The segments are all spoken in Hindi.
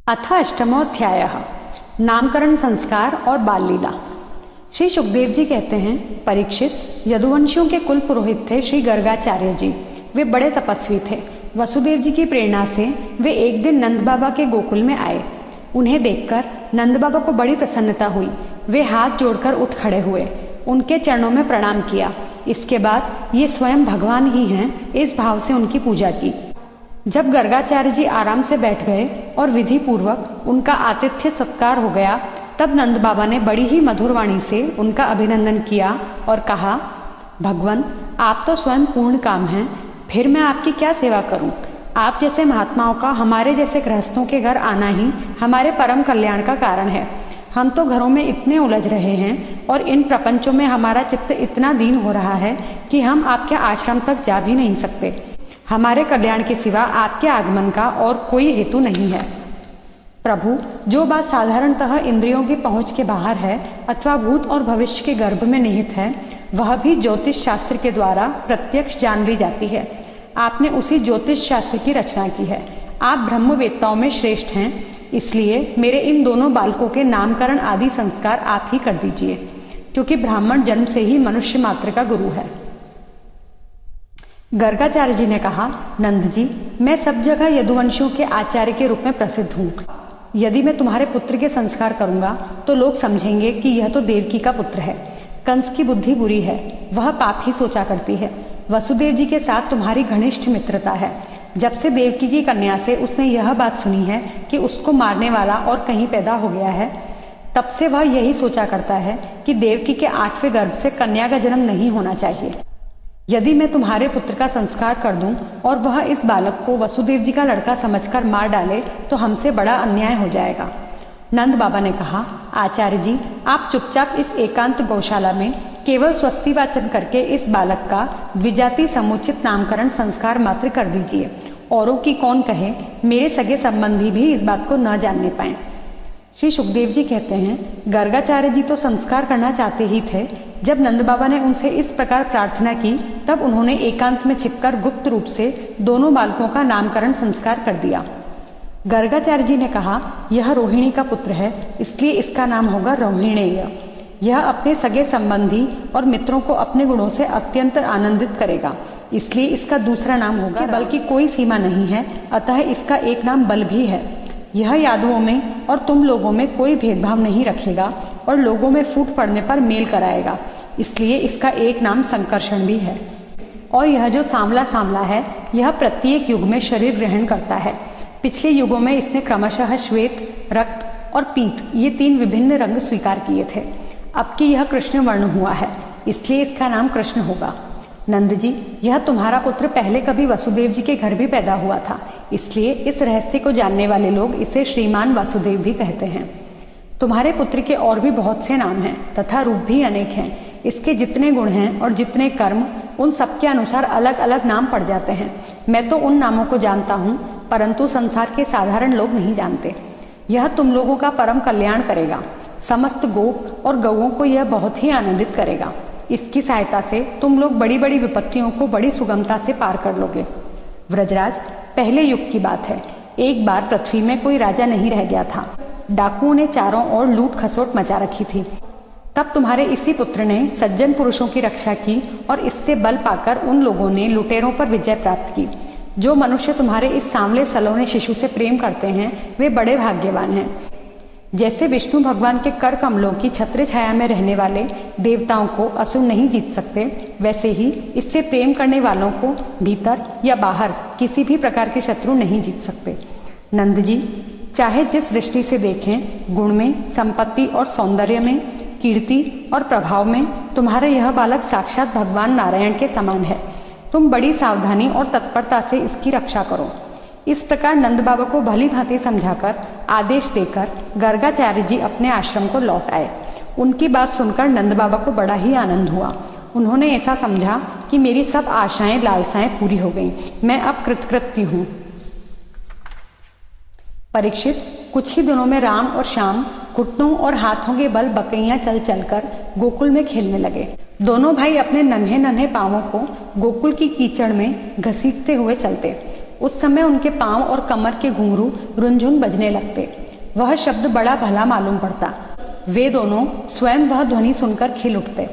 अथ अष्टमोऽध्यायः नामकरण संस्कार और बाल लीला। श्री सुखदेव जी कहते हैं, परीक्षित, यदुवंशियों के कुल पुरोहित थे श्री गर्गाचार्य जी। वे बड़े तपस्वी थे। वसुदेव जी की प्रेरणा से वे एक दिन नंद बाबा के गोकुल में आए। उन्हें देखकर नंद बाबा को बड़ी प्रसन्नता हुई। वे हाथ जोड़कर उठ खड़े हुए, उनके चरणों में प्रणाम किया। इसके बाद ये स्वयं भगवान ही हैं, इस भाव से उनकी पूजा की। जब गर्गाचार्य जी आराम से बैठ गए और विधि पूर्वक उनका आतिथ्य सत्कार हो गया, तब नंद बाबा ने बड़ी ही मधुर वाणी से उनका अभिनंदन किया और कहा, भगवान, आप तो स्वयं पूर्ण काम हैं, फिर मैं आपकी क्या सेवा करूं? आप जैसे महात्माओं का हमारे जैसे गृहस्थों के घर आना ही हमारे परम कल्याण का कारण है। हम तो घरों में इतने उलझ रहे हैं और इन प्रपंचों में हमारा चित्त इतना दीन हो रहा है कि हम आपके आश्रम तक जा भी नहीं सकते। हमारे कल्याण के सिवा आपके आगमन का और कोई हेतु नहीं है। प्रभु, जो बात साधारणतः इंद्रियों की पहुंच के बाहर है अथवा भूत और भविष्य के गर्भ में निहित है, वह भी ज्योतिष शास्त्र के द्वारा प्रत्यक्ष जान ली जाती है। आपने उसी ज्योतिष शास्त्र की रचना की है। आप ब्रह्मवेत्ताओं में श्रेष्ठ हैं, इसलिए मेरे इन दोनों बालकों के नामकरण आदि संस्कार आप ही कर दीजिए, क्योंकि ब्राह्मण जन्म से ही मनुष्य मात्र का गुरु है। गर्गाचार्य जी ने कहा, नंद जी, मैं सब जगह यदुवंशियों के आचार्य के रूप में प्रसिद्ध हूँ। यदि मैं तुम्हारे पुत्र के संस्कार करूंगा तो लोग समझेंगे कि यह तो देवकी का पुत्र है। कंस की बुद्धि बुरी है, वह पाप ही सोचा करती है। वसुदेव जी के साथ तुम्हारी घनिष्ठ मित्रता है। जब से देवकी की कन्या से उसने यह बात सुनी है कि उसको मारने वाला और कहीं पैदा हो गया है, तब से वह यही सोचा करता है कि देवकी के 8वें गर्भ से कन्या का जन्म नहीं होना चाहिए। यदि मैं तुम्हारे पुत्र का संस्कार कर दूं और वह इस बालक को वसुदेव जी का लड़का समझकर मार डाले तो हमसे बड़ा अन्याय हो जाएगा। नंद बाबा ने कहा, आचार्य जी, आप चुपचाप इस एकांत गौशाला में केवल स्वस्ति वाचन करके इस बालक का द्विजाति समुचित नामकरण संस्कार मात्र कर दीजिए। औरों की कौन कहे, मेरे सगे संबंधी भी इस बात को न जानने पाए। श्री सुखदेव जी कहते हैं, गर्गाचार्य जी तो संस्कार करना चाहते ही थे। जब नंद बाबा ने उनसे इस प्रकार प्रार्थना की, तब उन्होंने एकांत में छिपकर गुप्त रूप से दोनों बालकों का नामकरण संस्कार कर दिया। गर्गाचार्य जी ने कहा, यह रोहिणी का पुत्र है, इसलिए इसका नाम होगा रोहिणेय। यह अपने सगे संबंधी और मित्रों को अपने गुणों से अत्यंत आनंदित करेगा, इसलिए इसका दूसरा नाम होगा। बल की कोई सीमा नहीं है, अतः इसका एक नाम बल भी है। यह यादवों में और तुम लोगों में कोई भेदभाव नहीं रखेगा और लोगों में फूट पड़ने पर मेल कराएगा, इसलिए इसका एक नाम संकर्षण भी है। और यह जो सांवला सांवला है, यह प्रत्येक युग में शरीर ग्रहण करता है। पिछले युगों में इसने क्रमशः श्वेत, रक्त और पीत, ये 3 विभिन्न रंग स्वीकार किए थे। अब कि यह कृष्ण वर्ण हुआ है, इसलिए इसका नाम कृष्ण होगा। नंद जी, यह तुम्हारा पुत्र पहले कभी वसुदेव जी के घर भी पैदा हुआ था, इसलिए इस रहस्य को जानने वाले लोग इसे श्रीमान वासुदेव भी कहते हैं। तुम्हारे पुत्र के और भी बहुत से नाम हैं तथा रूप भी अनेक हैं। इसके जितने गुण हैं और जितने कर्म, उन सबके अनुसार अलग अलग नाम पड़ जाते हैं। मैं तो उन नामों को जानता हूँ, परंतु संसार के साधारण लोग नहीं जानते। यह तुम लोगों का परम कल्याण करेगा। समस्त गोप और गौओं को यह बहुत ही आनंदित करेगा। इसकी सहायता से तुम लोग बड़ी बड़ी विपत्तियों को बड़ी सुगमता से पार कर लोगे। व्रजराज, पहले युग की बात है। एक बार पृथ्वी में कोई राजा नहीं रह गया था। डाकुओं ने चारों ओर लूट खसोट मचा रखी थी। तब तुम्हारे इसी पुत्र ने सज्जन पुरुषों की रक्षा की और इससे बल पाकर उन लोगों ने लुटेरों पर विजय प्राप्त की। जो मनुष्य तुम्हारे इस सांवले सलोने शिशु से प्रेम करते हैं, वे बड़े भाग्यवान हैं। जैसे विष्णु भगवान के कर कमलों की छत्र छाया में रहने वाले देवताओं को असुर नहीं जीत सकते, वैसे ही इससे प्रेम करने वालों को भीतर या बाहर किसी भी प्रकार के शत्रु नहीं जीत सकते। नंद जी, चाहे जिस दृष्टि से देखें, गुण में, संपत्ति और सौंदर्य में, कीर्ति और प्रभाव में तुम्हारा यह बालक साक्षात भगवान नारायण के समान है। तुम बड़ी सावधानी और तत्परता से इसकी रक्षा करो। इस प्रकार नंद बाबा को भली भांति समझाकर आदेश देकर गर्गाचार्य जी अपने आश्रम को लौट आए। उनकी बात सुनकर नंद बाबा को बड़ा ही आनंद हुआ। उन्होंने ऐसा समझा कि मेरी सब आशाएं लालसाएं पूरी हो गईं, मैं अब कृतकृत्य हूँ। परीक्षित, कुछ ही दिनों में राम और श्याम घुटनों और हाथों के बल बकैयां चल चलकर गोकुल में खेलने लगे। दोनों भाई अपने नन्हे नन्हे पांवों को गोकुल की कीचड़ में घसीटते हुए चलते। उस समय उनके पांव और कमर के घुंघरू रुनझुन बजने लगते। वह शब्द बड़ा भला मालूम पड़ता। वे दोनों स्वयं वह ध्वनि सुनकर खिल उठते।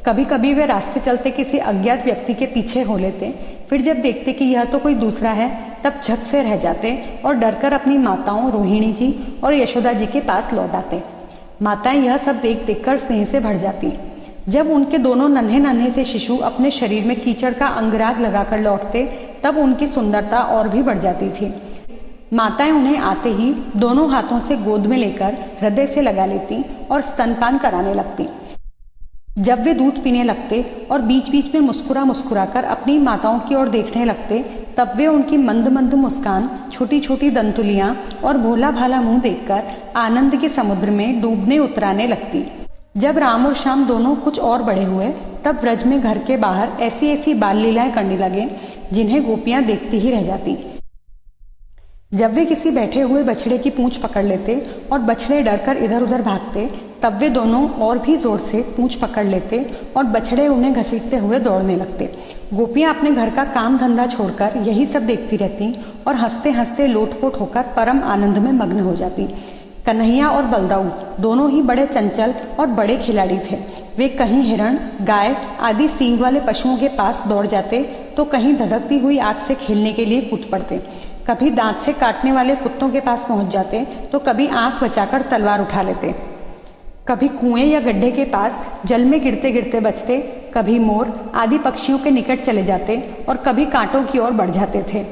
कभी कभी वे रास्ते चलते किसी अज्ञात व्यक्ति के पीछे हो लेते, फिर जब देखते कि यह तो कोई दूसरा है तब झट से रह जाते और डरकर अपनी माताओं रोहिणी जी और यशोदा जी के पास लौट आते। माताएं यह सब देख देखकर स्नेह से भर जाती। जब उनके दोनों नन्हे नन्हे से शिशु अपने शरीर में कीचड़ का अंगराग लगाकर लौटते तब उनकी सुंदरता और भी बढ़ जाती थी। माताएं उन्हें आते ही दोनों हाथों से गोद में लेकर हृदय से लगा लेती और स्तनपान कराने लगती। जब वे दूध पीने लगते और बीच बीच में मुस्कुरा कर अपनी माताओं की ओर देखने लगते तब वे उनकी मंद मंद मुस्कान, छोटी छोटी दंतुलियां और भोला भाला मुंह देखकर आनंद के समुद्र में डूबने उतराने लगती। जब राम और श्याम दोनों कुछ और बड़े हुए तब व्रज में घर के बाहर ऐसी ऐसी बाल लीलाएं करने लगे जिन्हें गोपियां देखती ही रह जाती। जब वे किसी बैठे हुए बछड़े की पूंछ पकड़ लेते और बछड़े डरकर इधर उधर भागते तब वे दोनों और भी जोर से पूंछ पकड़ लेते और बछड़े उन्हें घसीटते हुए दौड़ने लगते। गोपियां अपने घर का काम धंधा छोड़कर यही सब देखती रहती और हंसते हंसते लोटपोट होकर परम आनंद में मग्न हो जाती। कन्हैया और बलदाऊ दोनों ही बड़े चंचल और बड़े खिलाड़ी थे। वे कहीं हिरण, गाय आदि सींग वाले पशुओं के पास दौड़ जाते तो कहीं धधकती हुई आग से खेलने के लिए कूद पड़ते। कभी दांत से काटने वाले कुत्तों के पास पहुंच जाते तो कभी आंख बचाकर तलवार उठा लेते। कभी कुएं या गड्ढे के पास जल में गिरते गिरते बचते, कभी मोर आदि पक्षियों के निकट चले जाते और कभी कांटों की ओर बढ़ जाते थे।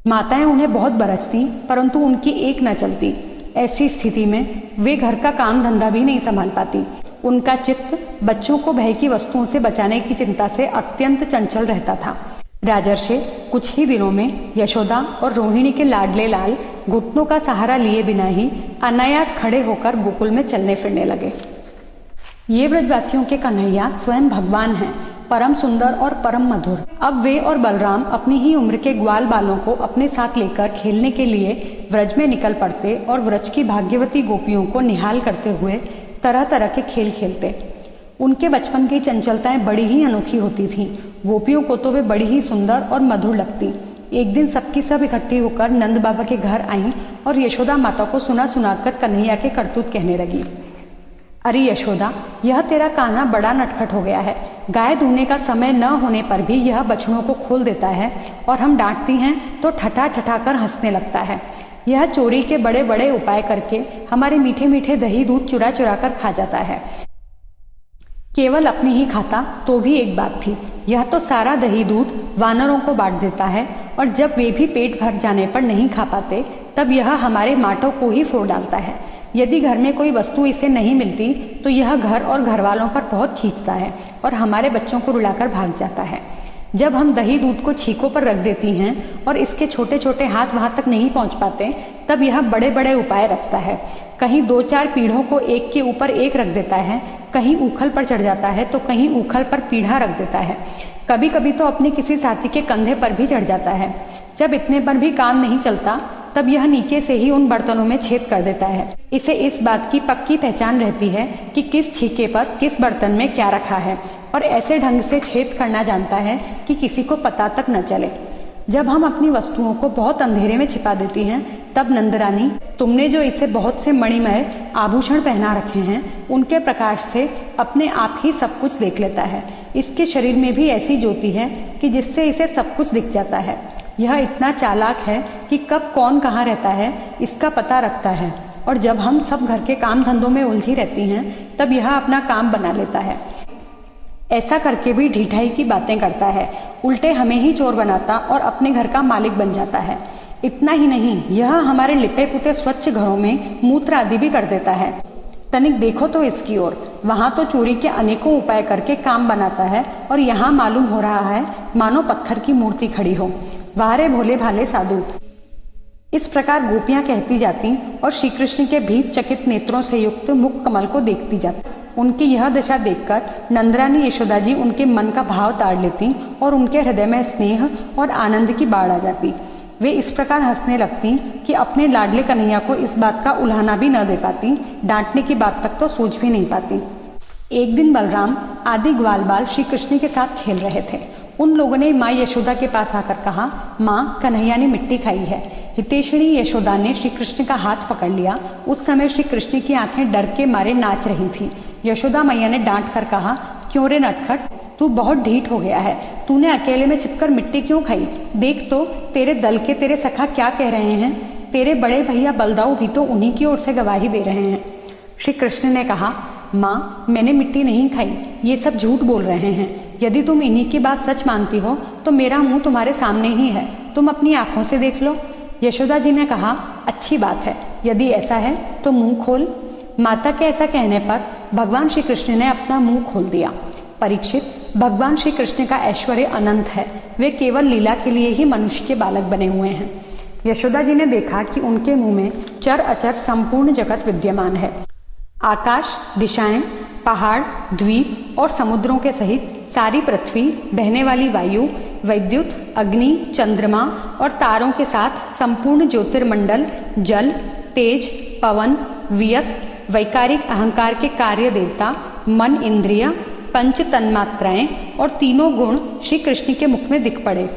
माताएं उन्हें बहुत बरसती परंतु उनकी एक न चलती। ऐसी स्थिति में वे घर का काम धंधा भी नहीं संभाल पाती। उनका चित्त बच्चों को भय की वस्तुओं से बचाने की चिंता से अत्यंत चंचल रहता था। राजर्षि कुछ ही दिनों में यशोदा और रोहिणी के लाडले लाल घुटनों का सहारा लिए बिना ही अनायास खड़े होकर गोकुल में चलने फिरने लगे। ये ब्रजवासियों के कन्हैया स्वयं भगवान हैं, परम सुंदर और परम मधुर। अब वे और बलराम अपनी ही उम्र के ग्वाल बालों को अपने साथ लेकर खेलने के लिए व्रज में निकल पड़ते और व्रज की भाग्यवती गोपियों को निहाल करते हुए तरह तरह के खेल खेलते। उनके बचपन की चंचलताएं बड़ी ही अनोखी होती थीं। गोपियों को तो वे बड़ी ही सुंदर और मधुर लगती। एक दिन सबकी सब इकट्ठी होकर नंद बाबा के घर आईं और यशोदा माता को सुना सुनाकर कन्हैया के करतूत कहने लगी। अरे यशोदा, यह तेरा कान्हा बड़ा नटखट हो गया है। गाय धोने का समय न होने पर भी यह बछड़ों को खोल देता है और हम डांटती हैं तो ठठा ठठा कर हंसने लगता है। यह चोरी के बड़े बड़े उपाय करके हमारे मीठे मीठे दही दूध चुरा चुरा कर खा जाता है। केवल अपने ही खाता तो भी एक बात थी, यह तो सारा दही दूध वानरों को बांट देता है और जब वे भी पेट भर जाने पर नहीं खा पाते तब यह हमारे माटों को ही फोड़ डालता है। यदि घर में कोई वस्तु इसे नहीं मिलती तो यह घर और घर वालों पर बहुत खींचता है और हमारे बच्चों को रुलाकर भाग जाता है। जब हम दही दूध को छीकों पर रख देती हैं और इसके छोटे छोटे हाथ वहां तक नहीं पहुंच पाते तब यह बड़े बड़े उपाय रचता है। कहीं 2-4 पीढ़ों को एक के ऊपर एक रख देता है, कहीं ऊखल पर चढ़ जाता है तो कहीं ऊखल पर पीढ़ा रख देता है। कभी कभी तो अपने किसी साथी के कंधे पर भी चढ़ जाता है। जब इतने पर भी काम नहीं चलता तब यह नीचे से ही उन बर्तनों में छेद कर देता है। इसे इस बात की पक्की पहचान रहती है कि किस छीके पर किस बर्तन में क्या रखा है और ऐसे ढंग से छेद करना जानता है कि किसी को पता तक न चले। जब हम अपनी वस्तुओं को बहुत अंधेरे में छिपा देती हैं तब नंदरानी, तुमने जो इसे बहुत से मणिमय आभूषण पहना रखे हैं उनके प्रकाश से अपने आप ही सब कुछ देख लेता है। इसके शरीर में भी ऐसी ज्योति है कि जिससे इसे सब कुछ दिख जाता है। यह इतना चालाक है कि कब कौन कहाँ रहता है इसका पता रखता है और जब हम सब घर के काम धंधों में उलझी रहती हैं तब यह अपना काम बना लेता है। ऐसा करके भी ढिठाई की बातें करता है, उल्टे हमें ही चोर बनाता और अपने घर का मालिक बन जाता है। इतना ही नहीं, यह हमारे लिपे पुते स्वच्छ घरों में मूत्र आदि भी कर देता है। तनिक देखो तो इसकी ओर, वहां तो चोरी के अनेकों उपाय करके काम बनाता है और यहाँ मालूम हो रहा है मानो पत्थर की मूर्ति खड़ी हो। वारे भोले भाले साधु। इस प्रकार गोपियां कहती जाती और श्री कृष्ण के भीत चकित नेत्रों से युक्त मुख कमल को देखती जाती। उनकी यह दशा देखकर नंदरानी यशोदा जी उनके मन का भाव ताड़ लेती और उनके हृदय में स्नेह और आनंद की बाढ़ आ जाती। वे इस प्रकार हंसने लगती कि अपने लाडले कन्हैया को इस बात का उल्हाना भी न दे पाती, डांटने की बात तक तो सोच भी नहीं पाती। एक दिन बलराम आदि ग्वाल बाल श्री कृष्ण के साथ खेल रहे थे। उन लोगों ने माँ यशोदा के पास आकर कहा, माँ, कन्हैया ने मिट्टी खाई है। हितैषिणी यशोदा ने श्री कृष्ण का हाथ पकड़ लिया। उस समय श्री कृष्ण की आंखें डर के मारे नाच रही थी। यशोदा मैया ने डांट कर कहा, क्यों रे नटखट, तू बहुत ढीठ हो गया है। तूने अकेले में छिपकर मिट्टी क्यों खाई? देख तो तेरे दल के तेरे सखा क्या कह रहे हैं। तेरे बड़े भैया बलदाऊ भी तो उन्हीं की ओर से गवाही दे रहे हैं। श्री कृष्ण ने कहा, माँ, मैंने मिट्टी नहीं खाई, ये सब झूठ बोल रहे हैं। यदि तुम इन्हीं की बात सच मानती हो तो मेरा मुंह तुम्हारे सामने ही है, तुम अपनी आंखों से देख लो। यशोदा जी ने कहा, अच्छी बात है, यदि ऐसा है तो मुंह खोल। माता के ऐसा कहने पर भगवान श्री कृष्ण ने अपना मुंह खोल दिया। परीक्षित, भगवान श्री कृष्ण का ऐश्वर्य अनंत है, वे केवल लीला के लिए ही मनुष्य के बालक बने हुए हैं। यशोदा जी ने देखा कि उनके मुंह में चर अचर संपूर्ण जगत विद्यमान है। आकाश, दिशाएं, पहाड़, द्वीप और समुद्रों के सहित सारी पृथ्वी, बहने वाली वायु, वैद्युत, अग्नि, चंद्रमा और तारों के साथ संपूर्ण ज्योतिर्मंडल, जल, तेज, पवन, वियत, वैकारिक अहंकार के कार्य देवता, मन, इंद्रिय, पंच तन्मात्राएं और तीनों गुण श्री कृष्ण के मुख में दिख पड़े।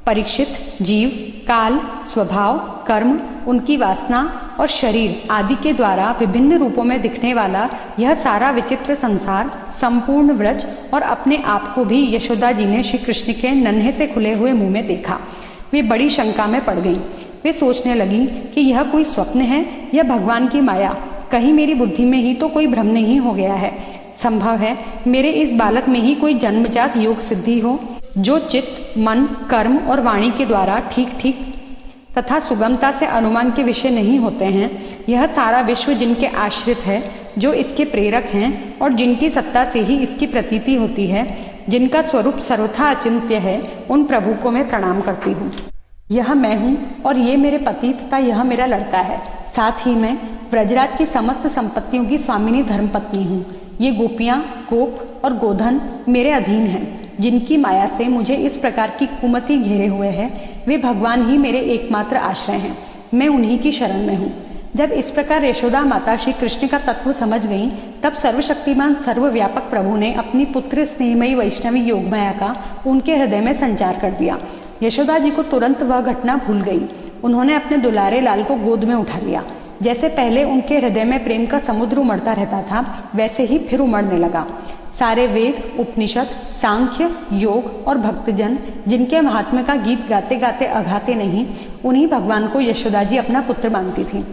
परीक्षित, जीव, काल, स्वभाव, कर्म, उनकी वासना और शरीर आदि के द्वारा विभिन्न रूपों में दिखने वाला यह सारा विचित्र संसार, संपूर्ण व्रज और अपने आप को भी यशोदा जी ने श्री कृष्ण के नन्हे से खुले हुए मुंह में देखा। वे बड़ी शंका में पड़ गईं। वे सोचने लगी कि यह कोई स्वप्न है या भगवान की माया। कहीं मेरी बुद्धि में ही तो कोई भ्रम नहीं हो गया है। संभव है मेरे इस बालक में ही कोई जन्मजात योग सिद्धि हो, जो चित्त, मन, कर्म और वाणी के द्वारा ठीक ठीक तथा सुगमता से अनुमान के विषय नहीं होते हैं। यह सारा विश्व जिनके आश्रित है, जो इसके प्रेरक हैं और जिनकी सत्ता से ही इसकी प्रतीति होती है, जिनका स्वरूप सर्वथा अचिंत्य है, उन प्रभु को मैं प्रणाम करती हूँ। यह मैं हूँ और ये मेरे पति तथा यह मेरा लड़का है। साथ ही मैं ब्रजराज की समस्त संपत्तियों की स्वामिनी धर्मपत्नी हूँ। ये गोपियाँ, गोप और गोधन मेरे अधीन हैं। जिनकी माया से मुझे इस प्रकार की कुमति घेरे हुए है, वे भगवान ही मेरे एकमात्र आश्रय हैं। मैं उन्हीं की शरण में हूँ। जब इस प्रकार यशोदा माता श्री कृष्ण का तत्व समझ गईं, तब सर्वशक्तिमान सर्वव्यापक प्रभु ने अपनी पुत्र स्नेहमयी वैष्णवी योगमाया का उनके हृदय में संचार कर दिया। यशोदा जी को तुरंत वह घटना भूल गई। उन्होंने अपने दुलारे लाल को गोद में उठा लिया। जैसे पहले उनके हृदय में प्रेम का समुद्र उमड़ता रहता था, वैसे ही फिर उमड़ने लगा। सारे वेद, उपनिषद, सांख्य, योग और भक्तजन जिनके महात्म्य का गीत गाते गाते अघाते नहीं, उन्हीं भगवान को यशोदा जी अपना पुत्र मानती थी।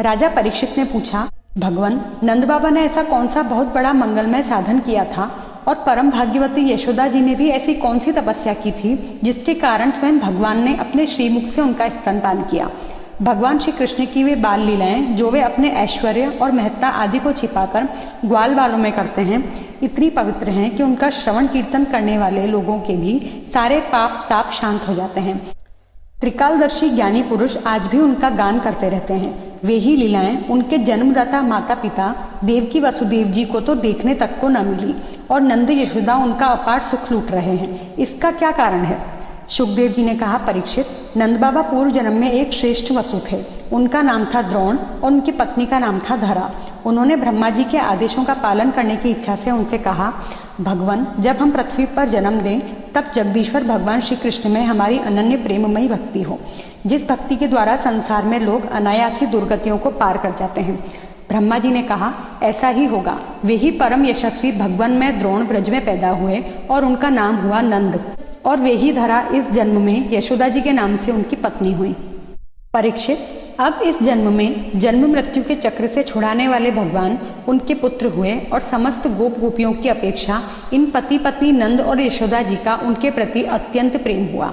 राजा परीक्षित ने पूछा, भगवान, नंद बाबा ने ऐसा कौन सा बहुत बड़ा मंगलमय साधन किया था और परम भाग्यवती यशोदा जी ने भी ऐसी कौन सी तपस्या की थी जिसके कारण स्वयं भगवान ने अपने श्रीमुख से उनका स्तनपान किया। भगवान श्री कृष्ण की वे बाल लीलाएं जो वे अपने ऐश्वर्य और महत्ता आदि को छिपाकर ग्वाल बालों में करते हैं, इतनी पवित्र हैं कि उनका श्रवण कीर्तन करने वाले लोगों के भी सारे पाप ताप शांत हो जाते हैं। त्रिकालदर्शी ज्ञानी पुरुष आज भी उनका गान करते रहते हैं। वे ही लीलाएं उनके जन्मदाता माता पिता देवकी वसुदेव जी को तो देखने तक को न मिली और नंद यशोदा उनका अपार सुख लूट रहे हैं। इसका क्या कारण है? सुखदेव जी ने कहा, परीक्षित, नंद बाबा पूर्व जन्म में एक श्रेष्ठ वसु थे। उनका नाम था द्रोण और उनकी पत्नी का नाम था धरा। उन्होंने ब्रह्मा जी के आदेशों का पालन करने की इच्छा से उनसे कहा, भगवान, जब हम पृथ्वी पर जन्म दें तब जगदीश्वर भगवान श्री कृष्ण में हमारी अनन्य प्रेममयी भक्ति हो, जिस भक्ति के द्वारा संसार में लोग अनायासी दुर्गतियों को पार कर जाते हैं। ब्रह्मा जी ने कहा, ऐसा ही होगा। वे ही परम यशस्वी भगवान में द्रोण व्रज में पैदा हुए और उनका नाम हुआ नंद, और वे ही धरा इस जन्म में यशोदा जी के नाम से उनकी पत्नी हुई। परीक्षित, अब इस जन्म में जन्म मृत्यु के चक्र से छुड़ाने वाले भगवान उनके पुत्र हुए और समस्त गोप गोपियों की अपेक्षा इन पति पत्नी नंद और यशोदा जी का उनके प्रति अत्यंत प्रेम हुआ।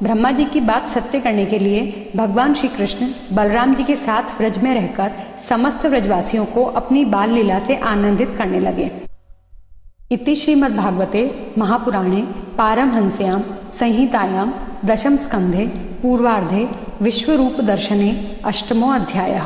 ब्रह्मा जी की बात सत्य करने के लिए भगवान श्री कृष्ण बलराम जी के साथ व्रज में रहकर समस्त व्रजवासियों को अपनी बाल लीला से आनंदित करने लगे। इति श्रीमद्भागवते महापुराणे पारमहंस्यां संहितायां दशम स्कंधे पूर्वार्धे विश्वरूप दर्शने अष्टमो अध्यायः।